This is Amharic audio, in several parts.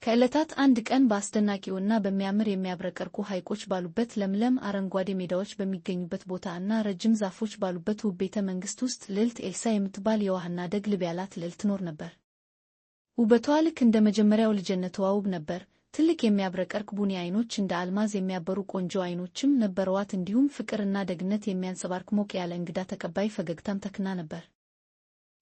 ከዕለታት አንድ ቀን በአስደናቂውና በሚያምር የሚያብረቀርቁ ሐይቆች ባሉበት ለምለም አረንጓዴ ሜዳዎች በሚገኙበት ቦታ እና ረጅም ዛፎች ባሉበት ውብ ቤተ መንግሥት ውስጥ ልዕልት ኤልሳ የምትባል የዋህና ደግ ልብ ያላት ልዕልት ትኖር ነበር። ውበቷ ልክ እንደ መጀመሪያው ልጅነቷ ውብ ነበር። ትልቅ የሚያብረቀርቅ ቡኒ ዓይኖች፣ እንደ አልማዝ የሚያበሩ ቆንጆ ዓይኖችም ነበረዋት። እንዲሁም ፍቅርና ደግነት የሚያንጸባርቅ ሞቅ ያለ እንግዳ ተቀባይ ፈገግታም ተክና ነበር።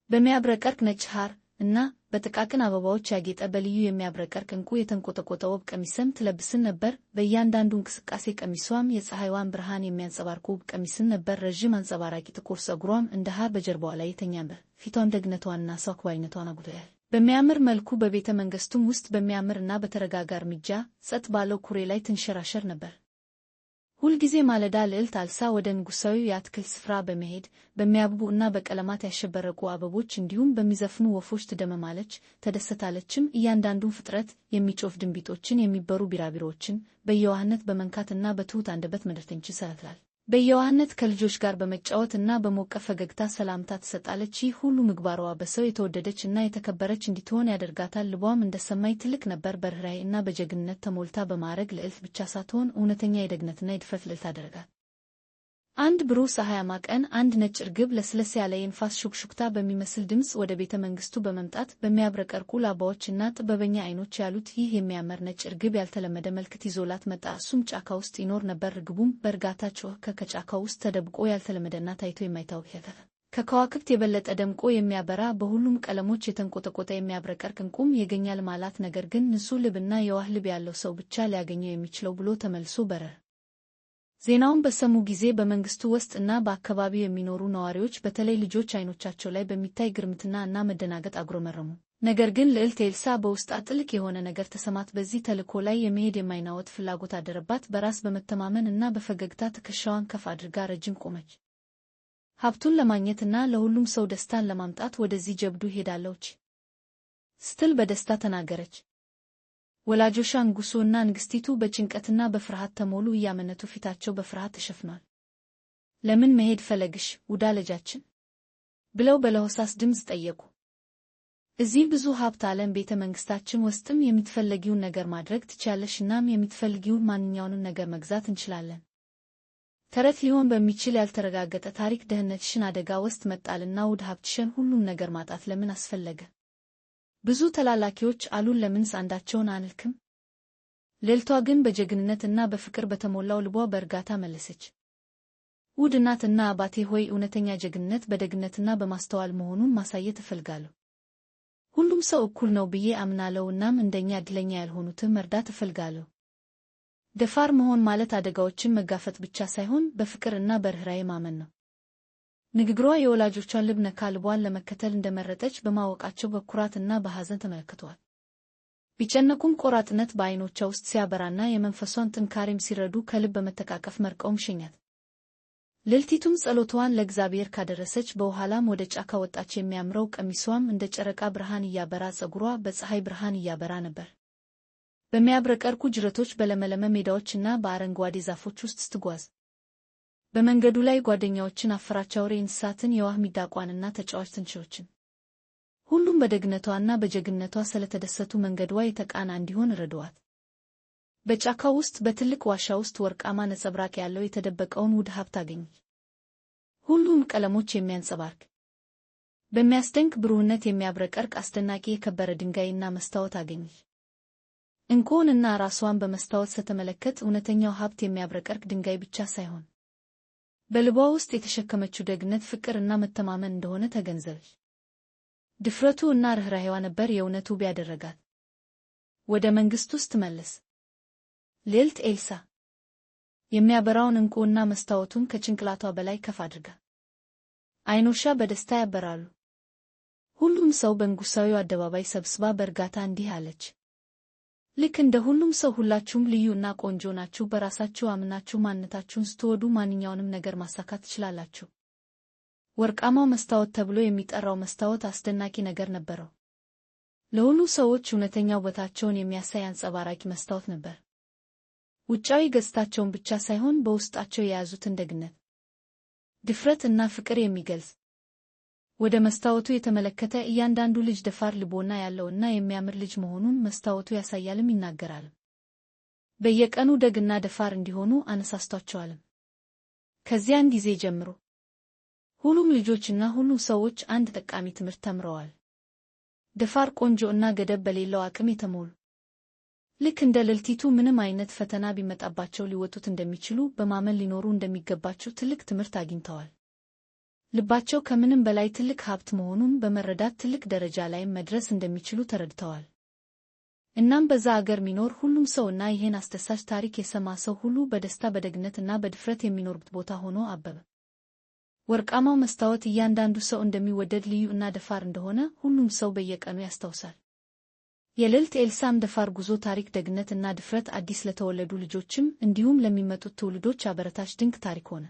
በሚያብረቀርቅ ነጭ ሐር እና በጥቃቅን አበባዎች ያጌጠ በልዩ የሚያብረቀርቅ ዕንቁ የተንቆጠቆጠ ውብ ቀሚስም ትለብስን ነበር። በእያንዳንዱ እንቅስቃሴ ቀሚሷም የፀሐይዋን ብርሃን የሚያንጸባርቅ ውብ ቀሚስን ነበር። ረዥም አንጸባራቂ ጥቁር ፀጉሯም እንደ ሐር በጀርባዋ ላይ የተኛ ነበር። ፊቷም ደግነቷንና ሰው አክባሪነቷን አጉልቷል። በሚያምር መልኩ በቤተ መንግሥቱም ውስጥ በሚያምርና በተረጋጋ እርምጃ ጸጥ ባለው ኩሬ ላይ ትንሸራሸር ነበር። ሁልጊዜ ማለዳ ልዕልት ኤልሳ ወደ ንጉሣዊው የአትክልት ስፍራ በመሄድ በሚያብቡ እና በቀለማት ያሸበረቁ አበቦች እንዲሁም በሚዘፍኑ ወፎች ትደመማለች፣ ተደሰታለችም። እያንዳንዱን ፍጥረት፣ የሚጮፍ ድንቢጦችን፣ የሚበሩ ቢራቢሮዎችን በየዋህነት በመንካት እና በትሑት አንደበት መደረተኞችን ትሰራለች። በየዋህነት ከልጆች ጋር በመጫወት እና በሞቀ ፈገግታ ሰላምታ ትሰጣለች። ይህ ሁሉ ምግባሯ በሰው የተወደደች እና የተከበረች እንድትሆን ያደርጋታል። ልቧም እንደ ሰማይ ትልቅ ነበር። በርህራሄ እና በጀግንነት ተሞልታ በማዕረግ ልዕልት ብቻ ሳትሆን እውነተኛ የደግነትና የድፍረት ልዕልት አደረጋት። አንድ ብሩህ ፀሐያማ ቀን አንድ ነጭ ርግብ ለስለስ ያለ የንፋስ ሹክሹክታ በሚመስል ድምፅ ወደ ቤተ መንግሥቱ በመምጣት በሚያብረቀርቁ ላባዎችና ጥበበኛ ዓይኖች ያሉት ይህ የሚያምር ነጭ ርግብ ያልተለመደ መልክት ይዞላት መጣ። እሱም ጫካ ውስጥ ይኖር ነበር። ርግቡም በእርጋታ ጮኸ። ከጫካው ውስጥ ተደብቆ ያልተለመደና ታይቶ የማይታወቅ ከከዋክብት የበለጠ ደምቆ የሚያበራ በሁሉም ቀለሞች የተንቆጠቆጠ የሚያብረቀርቅ ዕንቁም ያገኛል ማላት። ነገር ግን ንጹሕ ልብና የዋህ ልብ ያለው ሰው ብቻ ሊያገኘው የሚችለው ብሎ ተመልሶ በረረ። ዜናውን በሰሙ ጊዜ በመንግሥቱ ውስጥ እና በአካባቢው የሚኖሩ ነዋሪዎች በተለይ ልጆች ዓይኖቻቸው ላይ በሚታይ ግርምትና እና መደናገጥ አጉረመረሙ። ነገር ግን ልዕልት ኤልሳ በውስጧ ጥልቅ የሆነ ነገር ተሰማት። በዚህ ተልእኮ ላይ የመሄድ የማይናወጥ ፍላጎት አደረባት። በራስ በመተማመን እና በፈገግታ ትከሻዋን ከፍ አድርጋ ረጅም ቆመች። ሀብቱን ለማግኘት እና ለሁሉም ሰው ደስታን ለማምጣት ወደዚህ ጀብዱ ሄዳለች ስትል በደስታ ተናገረች። ወላጆቿ ንጉሡና ንግሥቲቱ በጭንቀትና በፍርሃት ተሞሉ። እያመነቱ ፊታቸው በፍርሃት ተሸፍኗል። ለምን መሄድ ፈለግሽ ውዳ ልጃችን? ብለው በለሆሳስ ድምፅ ጠየቁ። እዚህ ብዙ ሀብት አለን። ቤተ መንግሥታችን ውስጥም የምትፈልጊውን ነገር ማድረግ ትችያለሽ። እናም የምትፈልጊውን ማንኛውንም ነገር መግዛት እንችላለን። ተረት ሊሆን በሚችል ያልተረጋገጠ ታሪክ ደህንነትሽን አደጋ ውስጥ መጣልና ውድ ሀብትሽን ሁሉም ነገር ማጣት ለምን አስፈለገ? ብዙ ተላላኪዎች አሉን፣ ለምንስ አንዳቸውን አንልክም? ልዕልቷ ግን በጀግንነት እና በፍቅር በተሞላው ልቧ በእርጋታ መለሰች። ውድ እናትና አባቴ ሆይ፣ እውነተኛ ጀግንነት በደግነትና በማስተዋል መሆኑን ማሳየት እፈልጋለሁ። ሁሉም ሰው እኩል ነው ብዬ አምናለሁ። እናም እንደኛ ዕድለኛ ያልሆኑትን መርዳት እፈልጋለሁ። ደፋር መሆን ማለት አደጋዎችን መጋፈጥ ብቻ ሳይሆን በፍቅር እና በርህራሄ ማመን ነው። ንግግሯ የወላጆቿን ልብ ነካ። ልቧን ለመከተል እንደመረጠች በማወቃቸው በኩራትና በሐዘን ተመለከቷል። ቢጨነቁም ቆራጥነት በዓይኖቿ ውስጥ ሲያበራና የመንፈሷን ጥንካሬም ሲረዱ ከልብ በመተቃቀፍ መርቀውም ሸኛት። ልዕልቲቱም ጸሎቷን ለእግዚአብሔር ካደረሰች በኋላም ወደ ጫካ ወጣች። የሚያምረው ቀሚሷም እንደ ጨረቃ ብርሃን እያበራ፣ ፀጉሯ በፀሐይ ብርሃን እያበራ ነበር። በሚያብረቀርቁ ጅረቶች፣ በለመለመ ሜዳዎችና በአረንጓዴ ዛፎች ውስጥ ስትጓዝ በመንገዱ ላይ ጓደኛዎችን አፈራች። አውሬ እንስሳትን፣ የዋህ ሚዳቋንና ተጫዋች ትንሾችን። ሁሉም በደግነቷና በጀግንነቷ ስለተደሰቱ መንገዷ የተቃና እንዲሆን ረድዋት። በጫካው ውስጥ በትልቅ ዋሻ ውስጥ ወርቃማ ነጸብራቅ ያለው የተደበቀውን ውድ ሀብት አገኘች። ሁሉም ቀለሞች የሚያንጸባርቅ በሚያስደንቅ ብሩህነት የሚያብረቀርቅ አስደናቂ የከበረ ድንጋይና መስታወት አገኘች። ዕንቁንና ራስዋን በመስታወት ስትመለከት እውነተኛው ሀብት የሚያብረቀርቅ ድንጋይ ብቻ ሳይሆን በልቧ ውስጥ የተሸከመችው ደግነት፣ ፍቅር እና መተማመን እንደሆነ ተገንዘበች። ድፍረቱ እና ርህራሄዋ ነበር የእውነት ውብ ያደረጋት። ወደ መንግሥቱ ስትመለስ ልዕልት ኤልሳ የሚያበራውን ዕንቁና መስታወቱን ከጭንቅላቷ በላይ ከፍ አድርጋ ዓይኖቿ በደስታ ያበራሉ። ሁሉም ሰው በንጉሣዊው አደባባይ ሰብስባ በእርጋታ እንዲህ አለች። ልክ እንደ ሁሉም ሰው ሁላችሁም ልዩ እና ቆንጆ ናችሁ። በራሳችሁ አምናችሁ ማንነታችሁን ስትወዱ ማንኛውንም ነገር ማሳካት ትችላላችሁ። ወርቃማው መስታወት ተብሎ የሚጠራው መስታወት አስደናቂ ነገር ነበረው። ለሁሉ ሰዎች እውነተኛ ውበታቸውን የሚያሳይ አንጸባራቂ መስታወት ነበር። ውጫዊ ገጽታቸውን ብቻ ሳይሆን በውስጣቸው የያዙትን ደግነት፣ ድፍረት እና ፍቅር የሚገልጽ። ወደ መስታወቱ የተመለከተ እያንዳንዱ ልጅ ደፋር ልቦና ያለውና የሚያምር ልጅ መሆኑን መስታወቱ ያሳያልም ይናገራል። በየቀኑ ደግና ደፋር እንዲሆኑ አነሳስቷቸዋልም። ከዚያን ጊዜ ጀምሮ ሁሉም ልጆችና ሁሉም ሰዎች አንድ ጠቃሚ ትምህርት ተምረዋል። ደፋር፣ ቆንጆ እና ገደብ በሌለው አቅም የተሞሉ ልክ እንደ ልዕልቲቱ ምንም አይነት ፈተና ቢመጣባቸው ሊወጡት እንደሚችሉ በማመን ሊኖሩ እንደሚገባቸው ትልቅ ትምህርት አግኝተዋል። ልባቸው ከምንም በላይ ትልቅ ሀብት መሆኑን በመረዳት ትልቅ ደረጃ ላይም መድረስ እንደሚችሉ ተረድተዋል። እናም በዛ አገር ሚኖር ሁሉም ሰውና ይህን አስደሳች ታሪክ የሰማ ሰው ሁሉ በደስታ በደግነትና በድፍረት የሚኖርበት ቦታ ሆኖ አበበ። ወርቃማው መስታወት እያንዳንዱ ሰው እንደሚወደድ ልዩ እና ደፋር እንደሆነ ሁሉም ሰው በየቀኑ ያስታውሳል። የልዕልት ኤልሳም ደፋር ጉዞ ታሪክ ደግነት እና ድፍረት አዲስ ለተወለዱ ልጆችም እንዲሁም ለሚመጡት ትውልዶች አበረታች ድንቅ ታሪክ ሆነ።